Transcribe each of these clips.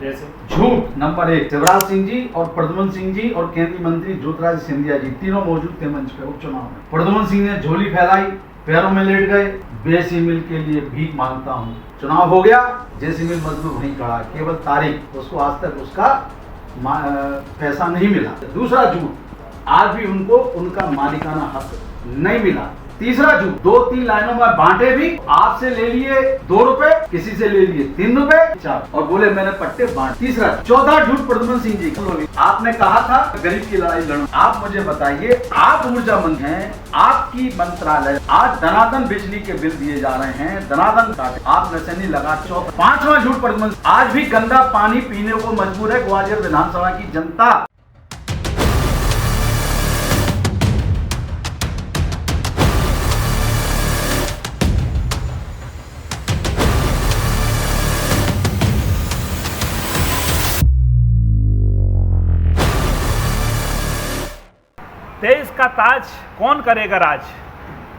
जैसे झूठ नंबर 1, शिवराज सिंह जी और प्रद्युमन सिंह जी और केंद्रीय मंत्री ज्योतिरादित्य सिंधिया जी तीनों मौजूद थे मंच पे उपचुनाव में। प्रद्युमन सिंह ने झोली फैलाई, पैरों में लेट गए, बेसी मिल के लिए भीख मांगता हूँ। चुनाव हो गया, जेसी मिल मजदूर वहीं खड़ा, केवल तारीख, उसको आज तक उसका पैसा नहीं मिला। दूसरा झूठ, आज भी उनको उनका मालिकाना हक नहीं मिला। तीसरा झूठ, 2-3 लाइनों में बांटे भी, आपसे ले लिए 2 रुपए, किसी से ले लिए 3 रुपए, 4 और बोले मैंने पट्टे बांट। तीसरा। चौथा झूठ प्रद्युमन सिंह जी, आपने कहा था गरीब की लड़ाई लड़ूं। आप मुझे बताइए, आप ऊर्जा मंत्री हैं, आपकी मंत्रालय आज धनाधन बिजली के बिल दिए जा रहे हैं, धनाधन काटे, आप नशेनी लगा। चौथा। पांचवा झूठ प्रद्युमन, आज भी गंदा पानी पीने को मजबूर है ग्वालियर विधानसभा की जनता। देश का ताज कौन करेगा राज।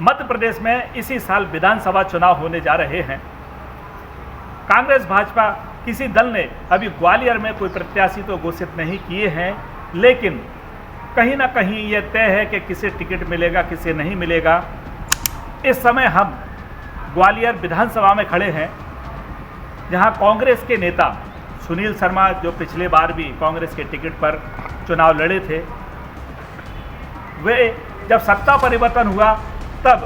मध्य प्रदेश में इसी साल विधानसभा चुनाव होने जा रहे हैं। कांग्रेस भाजपा किसी दल ने अभी ग्वालियर में कोई प्रत्याशी तो घोषित नहीं किए हैं, लेकिन कहीं ना कहीं ये तय है कि किसे टिकट मिलेगा किसे नहीं मिलेगा। इस समय हम ग्वालियर विधानसभा में खड़े हैं, जहां कांग्रेस के नेता सुनील शर्मा, जो पिछले बार भी कांग्रेस के टिकट पर चुनाव लड़े थे, वे जब सत्ता परिवर्तन हुआ तब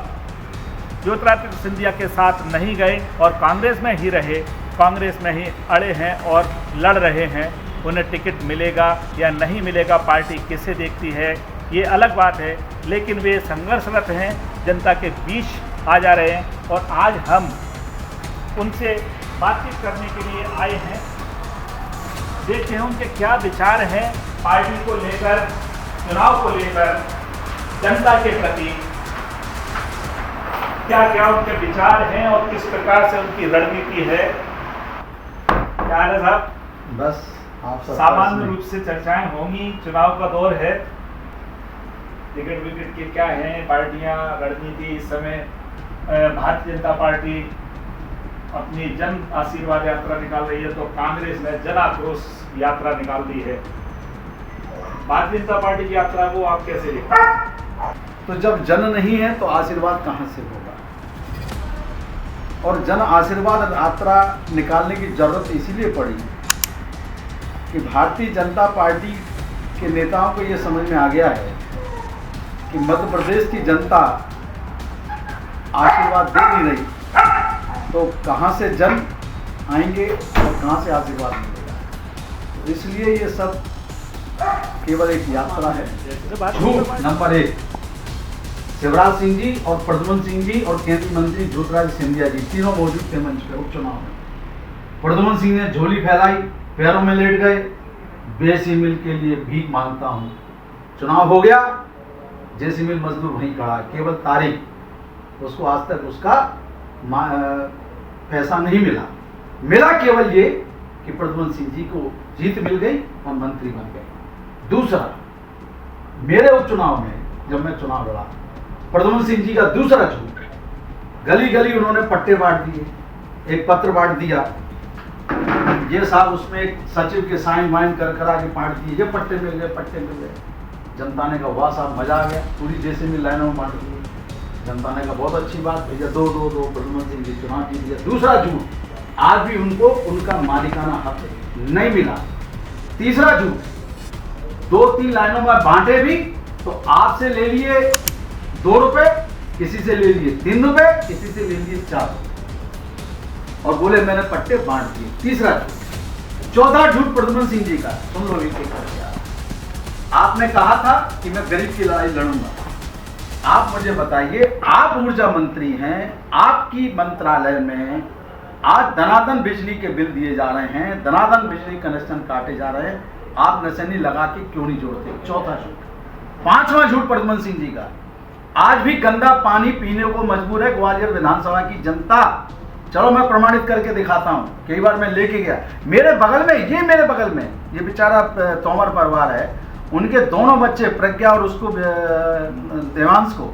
ज्योतिरादित्य सिंधिया के साथ नहीं गए और कांग्रेस में ही रहे, कांग्रेस में ही अड़े हैं और लड़ रहे हैं। उन्हें टिकट मिलेगा या नहीं मिलेगा, पार्टी किसे देखती है, ये अलग बात है, लेकिन वे संघर्षरत हैं, जनता के बीच आ जा रहे हैं और आज हम उनसे बातचीत करने के लिए आए हैं। देखते हैं उनके क्या विचार हैं पार्टी को लेकर, चुनाव को लेकर, जनता के प्रति क्या क्या उनके विचार हैं और किस प्रकार से उनकी रणनीति है। क्या है साहब? बस आप सामान्य रूप से चर्चाएं होंगी, चुनाव का दौर है, टिकट विकेट के क्या हैं पार्टियां, रणनीति। इस समय भारतीय जनता पार्टी अपनी जन आशीर्वाद यात्रा निकाल रही है, तो कांग्रेस ने जन आक्रोश यात्रा निकाल दी है। भारतीय जनता पार्टी की यात्रा को आप कैसे देखते हैं? तो जब जन नहीं है तो आशीर्वाद कहां से होगा, और जन आशीर्वाद यात्रा निकालने की जरूरत इसीलिए पड़ी कि भारतीय जनता पार्टी के नेताओं को यह समझ में आ गया है कि मध्य प्रदेश की जनता आशीर्वाद दे नहीं रही, तो कहां से जन आएंगे और कहां से आशीर्वाद मिलेगा। तो इसलिए ये सब केवल एक यात्रा है। झूठ नंबर 1, शिवराज सिंह जी और प्रद्युमन सिंह जी और केंद्रीय मंत्री ज्योतिरादित्य सिंधिया जी तीनों मौजूद थे मंच पे उपचुनाव में। प्रद्युमन सिंह ने झोली फैलाई, पैरों में लेट गए, बेसी मिल के लिए भीख मांगता हूं। चुनाव हो गया, जेसी मिल मजदूर वहीं खड़ा, केवल तारीख, उसको आज तक उसका पैसा नहीं मिला। मिला केवल ये कि प्रद्युमन सिंह जी को जीत मिल गई और मंत्री बन गए। दूसरा, मेरे उपचुनाव में जब मैं चुनाव लड़ा, प्रद्युमन सिंह जी का दूसरा झूठ, गली गली उन्होंने पट्टे बांट दिए, एक पत्र बांट दिया, ये साहब उसमें एक सचिव के साइन वाइन कर आगे बांट दिए, ये पट्टे मिल गए, पट्टे मिल गए। जनता ने कहा वाह साहब मजा आ गया, पूरी जैसे भी लाइनों में बांट दिए। जनता ने कहा बहुत अच्छी बात भैया, दो प्रद्युमन सिंह जी चुनाव जीत दिया। दूसरा झूठ, आज भी उनको उनका मालिकाना हक नहीं मिला। तीसरा झूठ, 2-3 लाइनों में बांटे भी, तो आपसे ले लिए 2 रुपए, किसी से ले लिए 3 रुपए, किसी से ले लिए 4 रुपए और बोले मैंने पट्टे बांट दिए। तीसरा झूठ। चौथा झूठ प्रद्युमन सिंह जी का, सुन लो एक आपने कहा था कि मैं गरीब की लड़ाई लड़ूंगा। आप मुझे बताइए, आप ऊर्जा मंत्री हैं, आपकी मंत्रालय में आज धनाधन बिजली के बिल दिए जा रहे हैं, धनाधन बिजली कनेक्शन काटे जा रहे हैं, आप नशेनी लगा के क्यों नहीं जोड़ते? चौथा झूठ। पांचवा झूठ प्रद्युमन सिंह जी का, आज भी गंदा पानी पीने को मजबूर है ग्वालियर विधानसभा की जनता। चलो मैं प्रमाणित करके दिखाता हूं, कई बार मैं लेके गया। मेरे बगल में ये बेचारा तोमर परिवार है, उनके दोनों बच्चे प्रज्ञा और उसको देवांश को,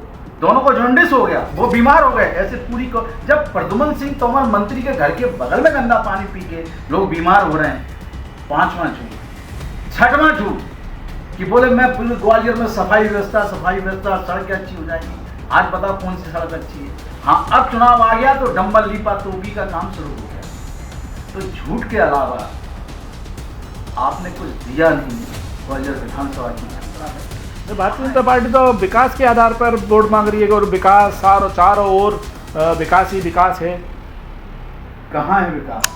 दोनों को जॉन्डिस हो गया, वो बीमार हो गए। ऐसे पूरी को, जब प्रद्युमन सिंह तोमर मंत्री के घर के बगल में गंदा पानी पी के लोग बीमार हो रहे हैं, पांचवा झूठ। छठवां झूठ कि बोले मैं पूरे ग्वालियर में सफाई व्यवस्था सड़कें अच्छी हो जाएगी। आज बताओ कौन सी सड़क अच्छी है? हाँ, अब चुनाव आ गया तो डंबल लीपा तोबी का काम शुरू हो गया। तो झूठ के अलावा आपने कुछ दिया नहीं ग्वालियर विधानसभा की। भारतीय जनता पार्टी तो विकास के आधार पर वोट मांग रही है और विकास चारों ओर विकास ही विकास है। कहाँ है विकास?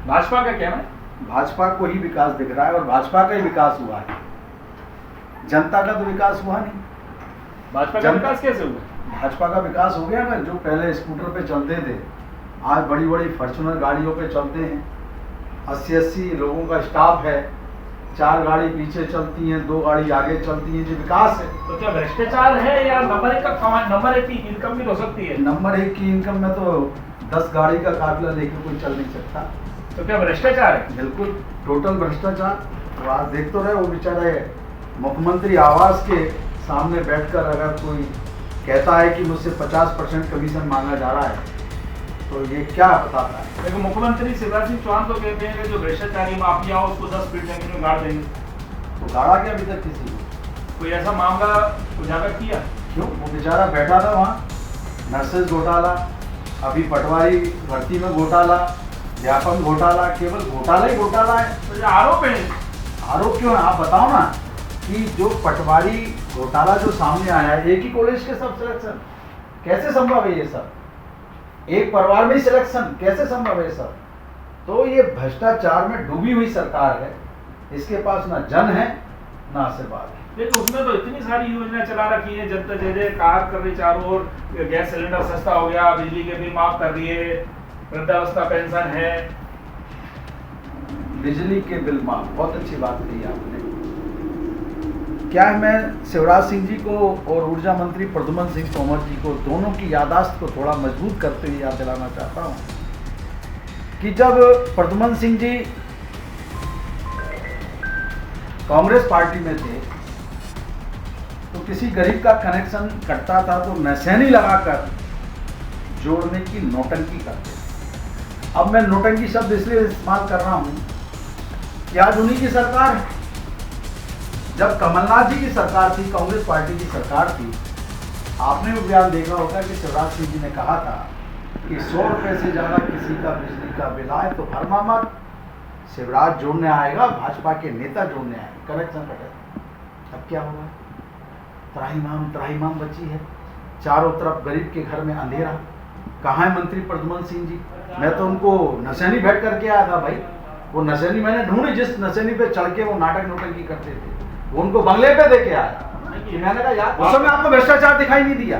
भाजपा का क्या है? भाजपा को ही विकास दिख रहा है और भाजपा का ही विकास हुआ है, जनता का तो विकास हुआ नहीं। भाजपा का विकास कैसे हुआ? भाजपा का विकास हो गया ना, जो पहले स्कूटर पे चलते थे आज बड़ी बड़ी फॉर्च्यूनर गाड़ियों पे चलते हैं। 80 लोगों का स्टाफ है, 4 गाड़ी पीछे चलती हैं, 2 गाड़ी आगे चलती हैं। जो विकास है तो क्या भ्रष्टाचार है या नंबर एक की इनकम भी हो सकती है? नंबर 1 की इनकम में तो 10 गाड़ी का काफिला लेके कोई चल नहीं सकता। तो क्या भ्रष्टाचार है? बिल्कुल टोटल भ्रष्टाचार। तो आज देख तो रहे वो बेचारे मुख्यमंत्री आवास के सामने बैठकर अगर कोई कहता है कि मुझसे 50% कमीशन मांगा जा रहा है तो ये क्या बताता है? देखो, मुख्यमंत्री शिवराज सिंह चौहान तो कहते हैं कि जो भ्रष्टाचारी माफिया हो उसको 10 फीट टैंकी में गाड़ देंगे। तो गाड़ा क्या अभी तक किसी को? कोई ऐसा मामला उजागर किया? क्यों? वो बेचारा बैठा था वहाँ, नर्सेज घोटाला, अभी पटवारी भर्ती में घोटाला, व्यापम घोटाला, केवल घोटाला ही घोटाला है। तो ये आरोप है। आरोप क्यों है? आप बताओ ना कि जो पटवारी घोटाला जो सामने आया है, एक ही कॉलेज के सब सिलेक्शन कैसे संभव है? ये सब एक परिवार में ही सिलेक्शन कैसे संभव है सब? तो ये भ्रष्टाचार में डूबी हुई सरकार है। इसके पास ना जन है ना आशीर्वाद है। देखो, उसमें तो इतनी सारी योजना चला रखी है, जनता जय जयकार कर रही, चारों ओर गैस सिलेंडर सस्ता हो गया, बिजली के बिल माफ कर दिए, वृद्धावस्था पेंशन है। बिजली के बिल माफ, बहुत अच्छी बात कही आपने। क्या है, मैं शिवराज सिंह जी को और ऊर्जा मंत्री प्रद्युम्न सिंह तोमर जी को दोनों की याददाश्त को थोड़ा मजबूत करते हुए याद दिलाना चाहता हूँ कि जब प्रद्युम्न सिंह जी कांग्रेस पार्टी में थे तो किसी गरीब का कनेक्शन कटता था तो नसैनी लगाकर जोड़ने की नौटंकी करते थे। अब मैं नौटंकी शब्द इसलिए इस्तेमाल कर रहा हूं कि आज उन्हीं की सरकार है। जब कमलनाथ जी की सरकार थी, कांग्रेस पार्टी की सरकार थी, आपने वो बयान देखा होगा कि शिवराज सिंह जी ने कहा था कि 100 रुपए से ज्यादा किसी का बिजली का बिल आए तो भरमा मत, शिवराज जोड़ने आएगा, भाजपा के नेता जोड़ने आएंगे, कनेक्शन कटेगा। अब क्या होगा? त्राहिमाम बची है, चारों तरफ गरीब के घर में अंधेरा। कहाँ है मंत्री प्रद्युम्न सिंह जी? मैं तो उनको नशेनी भेंट करके आया था भाई। वो नशेनी मैंने ढूंढी, जिस नशेनी पे चढ़ के वो नाटक नोटंकी करते थे, वो उनको बंगले पे देके आया। मैंने कहा यार, उस समय आपको भ्रष्टाचार दिखाई नहीं दिया।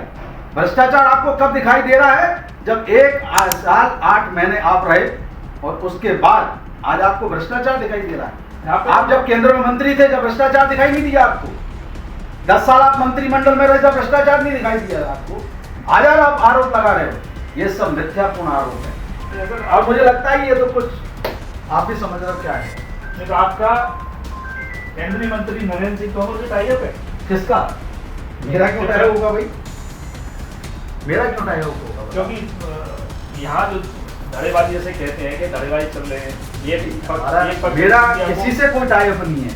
भ्रष्टाचार आपको कब दिखाई दे रहा है? जब 1 साल 8 महीने आप रहे और उसके बाद आज आपको भ्रष्टाचार दिखाई दे रहा है। आप जब केंद्र में मंत्री थे, जब भ्रष्टाचार दिखाई नहीं दिया आपको? 10 साल आप मंत्रिमंडल में रहे, जब भ्रष्टाचार नहीं दिखाई दिया आपको? आज आप आरोप लगा रहे हो, ये सब मिथ्यापूर्ण आरोप है। और मुझे लगता है ये तो कुछ आप भी समझ रहे हो क्या है। तो आपका केंद्रीय मंत्री नरेंद्र सिंह तोमर से टाई अप है? किसका? मेरा क्यों टाई अप होगा भाई? मेरा क्यों टाई अप होगा? क्योंकि यहाँ जो धड़ेबाजी जैसे कहते हैं कि धड़ेबाजी चल रहे हैं, ये मेरा किसी से कोई टाई अप नहीं है।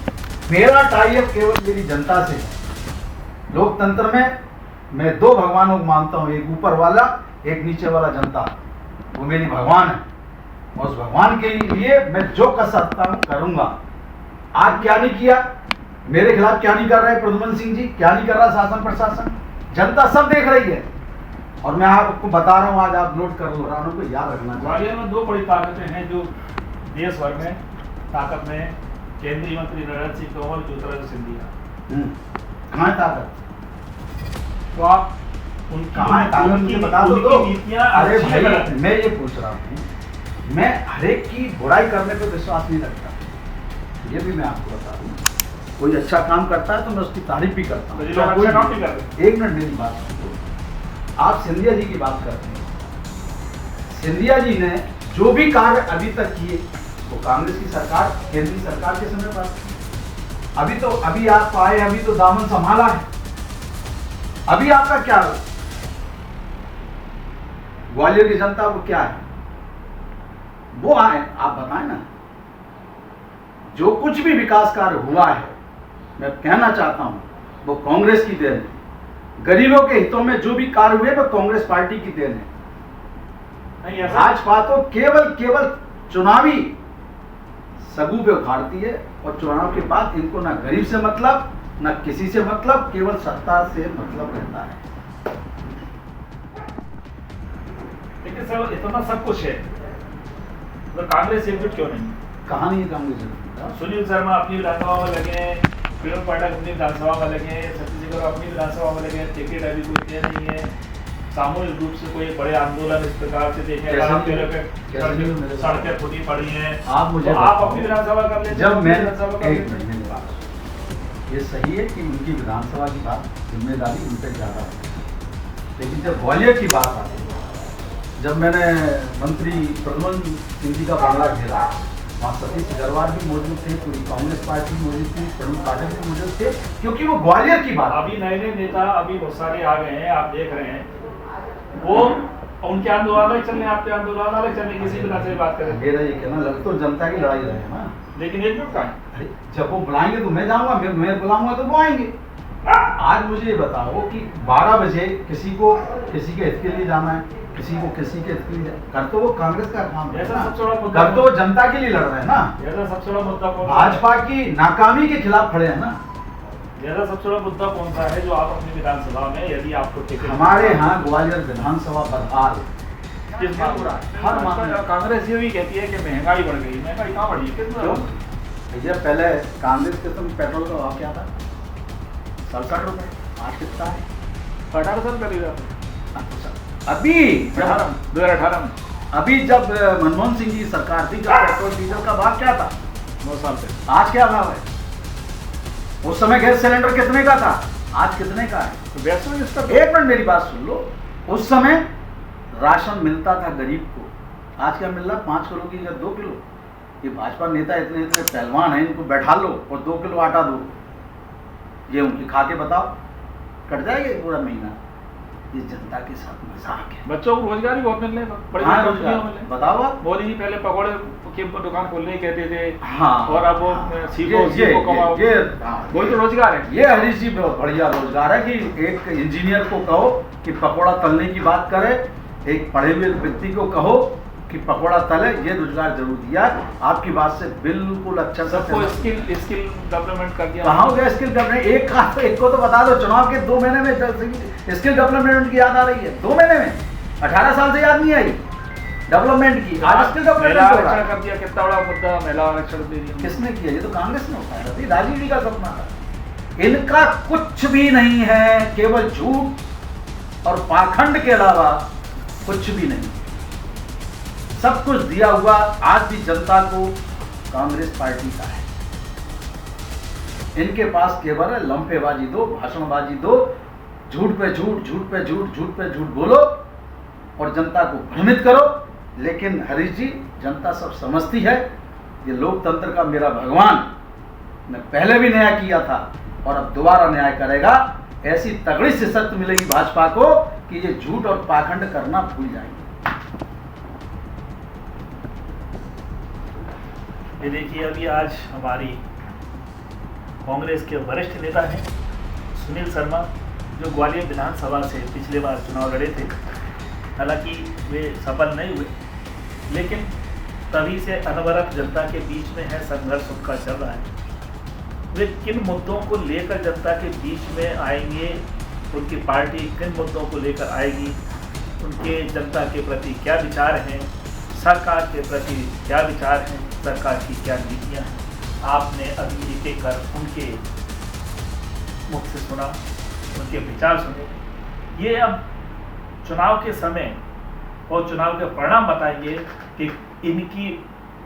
मेरा टाई अप केवल मेरी जनता से है। लोकतंत्र में मैं 2 भगवानों को मानता हूँ, एक ऊपर वाला, एक नीचे वाला जनता। वो मेरी भगवान है और उस भगवान के लिए मैं जो कर सकता हूँ करूंगा। आज क्या नहीं किया, मेरे खिलाफ क्या नहीं कर रहे प्रद्युम्न सिंह जी, क्या नहीं कर रहा शासन प्रशासन, जनता सब देख रही है। और मैं आपको बता रहा हूँ, आज आप नोट कर लो, रानों को याद रखना चाहिए। ग्वालियर में 2 बड़ी ताकतें हैं जो देश भर में ताकत में है, केंद्रीय मंत्री नरेंद्र सिंह तोमर, ज्योतिरादित्य सिंधिया। कहाँ है ताकत? तो आप कहाँ है ताकत मुझे बता दो तो। अरे भाई, गलत मैं ये पूछ रहा हूँ, मैं हरेक की बुराई करने पे विश्वास नहीं रखता, ये भी मैं आपको बता दूँ। कोई अच्छा काम करता है तो मैं उसकी तारीफ भी करता हूँ। अच्छा काम नहीं कर रहे। एक मिनट मेरी बात सुनो। आप सिंधिया जी की बात करते हैं, सिंधिया जी ने जो भी कार्य अभी तक किए वो कांग्रेस की सरकार, केंद्रीय सरकार के समय पर। अभी आप आए, अभी तो दामन संभाला है। अभी आपका क्या, ग्वालियर की जनता को क्या है वो आए, आप बताएं ना। जो कुछ भी विकास कार्य हुआ है, मैं कहना चाहता हूं वो कांग्रेस की देन है। गरीबों के हितों में जो भी कार्य हुए वो कांग्रेस पार्टी की देन है। नहीं ऐसा भाजपा तो केवल चुनावी सगू पे उखाड़ती है और चुनाव के बाद इनको ना गरीब से मतलब, ना किसी से मतलब, केवल सत्ता से मतलब रहता है। लेकिन सर इतना सब कुछ है तो कांग्रेस एकजुट क्यों नहीं? कहानी है कांग्रेस। सुनील शर्मा अपनी विधानसभा में लगे, प्रियम पाठक अपनी विधानसभा में लगे, छत्तीसगढ़ अपनी विधानसभा में लगे, टिकट अभी कोई तय नहीं है। सामूहिक रूप से कोई बड़े आंदोलन इस प्रकार से देखे सड़कें खुदी पड़ी हैं, आप मुझे तो आप अपनी विधानसभा कर लेते। जब मैं ये सही है कि उनकी विधानसभा की बात जिम्मेदारी उन पर ज्यादा है, लेकिन जब ग्वालियर की बात आती है, जब मैंने मंत्री प्रद्युम्न सिंह जी का बंगला घेरा, वहाँ सतीश अग्रवाल भी मौजूद थे, पूरी कांग्रेस पार्टी मौजूद थी, प्रवीण पाठक भी मौजूद थे, क्योंकि वो ग्वालियर की बात। अभी नए नए नेता अभी बहुत सारे आ गए हैं, आप देख रहे हैं, वो उनके आंदोलन अलग चल रहे हैं, आपके आंदोलन अलग चल रहे हैं, किसी भी तरह से बात करें। मेरा ये कहना लग तो जनता की लड़ाई रहे ना, लेकिन एकजुट का है। अरे जब वो बुलाएंगे तो मैं जाऊंगा, मैं बुलाऊंगा तो वो आएंगे। आज मुझे ये बताओ कि 12 बजे किसी के हित के लिए जाना है, किसी के हित के लिए, कर तो वो कांग्रेस का काम है, ऐसा सबसे बड़ा मुद्दा, कर तो वो जनता के लिए लड़ रहे हैं ना। ऐसा सबसे बड़ा मुद्दा कौन सा? भाजपा की नाकामी के खिलाफ खड़े हैं ना। ऐसा सबसे बड़ा मुद्दा कौन सा है जो आप अपनी विधानसभा में, यदि आपको टिकट हमारे यहाँ ग्वालियर विधानसभा बदहाल किस मामले हर मामले। कांग्रेस ये भी कहती है कि महंगाई बढ़ गई। महंगाई कहाँ बढ़ी? कितना? भैया पहले कांग्रेस के समय पेट्रोल का भाव क्या था? 67 रुपए। आज कितना है? 18 कर दिया अभी 2018 में। अभी जब मनमोहन सिंह की सरकार थी, जब पेट्रोल डीजल का भाव क्या था? 9 साल से। आज क्या भाव है? उस समय गैस सिलेंडर कितने का था, आज कितने का है? तो वैसे इसका एक मिनट मेरी बात सुन लो। उस समय राशन मिलता था गरीब को, आज क्या मिल रहा? 5 किलो की जगह 2 किलो। ये भाजपा नेता इतने पहलवान हैं, इनको बैठा लो और 2 किलो आटा दो, ये उनकी खा के बताओ, कट जाएगा पूरा महीना। ये जनता के साथ मजाक है। बच्चों को रोजगार भी बहुत मिलने बड़े हाँ, रोजगार बताओ आप। मोदी जी पहले पकौड़े की दुकान खोलने ही कहते थे, हाँ, और अब वो सीखो कमाओ, वही तो रोजगार है। ये हरीश जी बहुत बढ़िया रोजगार है कि एक इंजीनियर को कहो कि पकौड़ा तलने की बात करे, एक पढ़े हुए व्यक्ति को कहो कि पकौड़ा तले, ये रोजगार जरूर दिया। आपकी बात से बिल्कुल अच्छा सबको स्किल डेवलपमेंट कर दिया। कहाँ हो गया स्किल डेवलपमेंट? एक को तो बता दो, चुनाव के 2 महीने में स्किल डेवलपमेंट की याद आ रही है। 2 महीने में 18 साल से याद नहीं आई डेवलपमेंट की। आज स्किल डेवलपमेंट कर दिया, कितना बड़ा मुद्दा महिला आरक्षण दे दिया। किसने किया? ये तो कांग्रेस ने उठाया था, राजीव जी का सपना था। इनका कुछ भी नहीं है, केवल झूठ और पाखंड के अलावा कुछ भी नहीं। सब कुछ दिया हुआ आज भी जनता को कांग्रेस पार्टी का है। इनके पास केवल है लंपेबाजी दो, भाषणबाजी दो, झूठ पे झूठ, झूठ पे झूठ, झूठ पे झूठ बोलो और जनता को भ्रमित करो। लेकिन हरीश जी, जनता सब समझती है, ये लोकतंत्र का मेरा भगवान ने पहले भी न्याय किया था और अब दोबारा न्याय करेगा। ऐसी तगड़ी से शक्ति मिलेगी भाजपा को कि ये झूठ और पाखंड करना भूल जाएंगे। ये देखिए, अभी आज हमारी कांग्रेस के वरिष्ठ नेता हैं सुनील शर्मा, जो ग्वालियर विधानसभा से पिछले बार चुनाव लड़े थे। हालांकि वे सफल नहीं हुए, लेकिन तभी से अनवरत जनता के बीच में है संघर्ष उनका चल रहा है। वे किन मुद्दों को लेकर जनता के बीच में आएंगे, उनकी पार्टी किन मुद्दों को लेकर आएगी, उनके जनता के प्रति क्या विचार हैं, सरकार के प्रति क्या विचार हैं, सरकार की क्या नीतियाँ हैं, आपने अभी एक एक कर उनके मुख से सुना, उनके विचार सुने। ये अब चुनाव के समय और चुनाव के परिणाम बताएंगे कि इनकी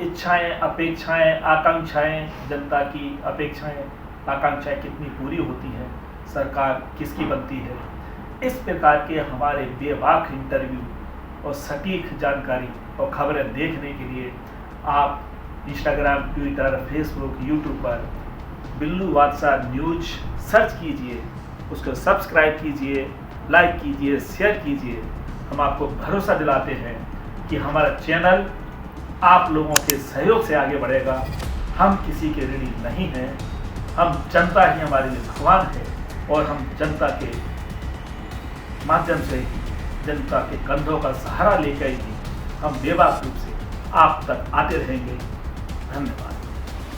इच्छाएं, अपेक्षाएं, आकांक्षाएं, जनता की अपेक्षाएं, आकांक्षाएं कितनी पूरी होती हैं, सरकार किसकी बनती है। इस प्रकार के हमारे बेबाक इंटरव्यू और सटीक जानकारी और खबरें देखने के लिए आप इंस्टाग्राम, ट्विटर, फेसबुक, यूट्यूब पर बिल्लू बादशाह न्यूज सर्च कीजिए, उसको सब्सक्राइब कीजिए, लाइक कीजिए, शेयर कीजिए। हम आपको भरोसा दिलाते हैं कि हमारा चैनल आप लोगों के सहयोग से आगे बढ़ेगा। हम किसी के ऋणी नहीं हैं। हम जनता ही हमारे लिए भगवान है और हम जनता के माध्यम से ही, जनता के कंधों का सहारा लेकर ही हम बेबाक रूप से आप तक आते रहेंगे। धन्यवाद।